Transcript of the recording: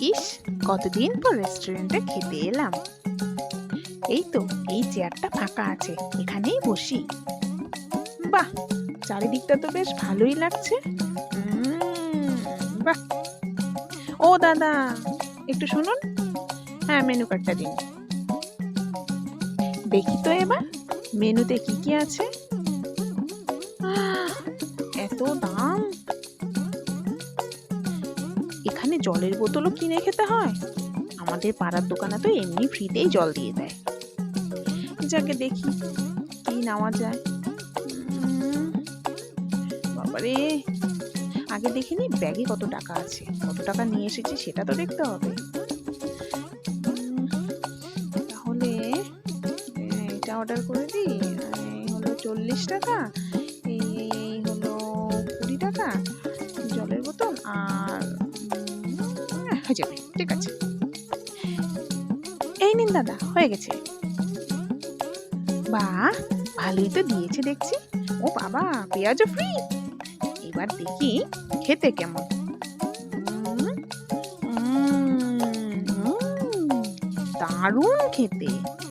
ইস, কতদিন পর রেস্টুরেন্টে খেতে এলাম। এই তো, এই চেয়ারটা ফাঁকা আছে, এখানেই বসি। বাহ, চারিদিকটা তো বেশ ভালোই লাগছে। বাহ। ও দাদা, একটু শুনুন। হ্যাঁ, মেনু কার্ডটা দিন। দেখি তো এবার মেনুতে কি কি আছে। আহ, এত দাম! এখানে জলের বোতলও কিনে খেতে হয়। আমাদের পাড়ার দোকানে তো এমনি ফ্রিতেই জল দিয়ে দেয়। যাকে দেখি কি নেওয়া যায়। উম, বাবারে, আগে দেখিনি ব্যাগে কত টাকা আছে, কত টাকা নিয়ে এসেছি সেটা তো দেখতে হবে। তাহলে এটা অর্ডার করে দিই। এই হলো 40 টাকা, এই হলো 20 টাকা, জলের বোতল আর হয়ে যাবে, ঠিক আছে। এই নিন দাদা, হয়ে গেছে। বাহ, ভালোই তো দিয়েছে দেখছি। ও বাবা, পেঁয়াজও ফ্রি। এবার দেখি খেতে কেমন। উম, উম, উম, দারুণ খেতে।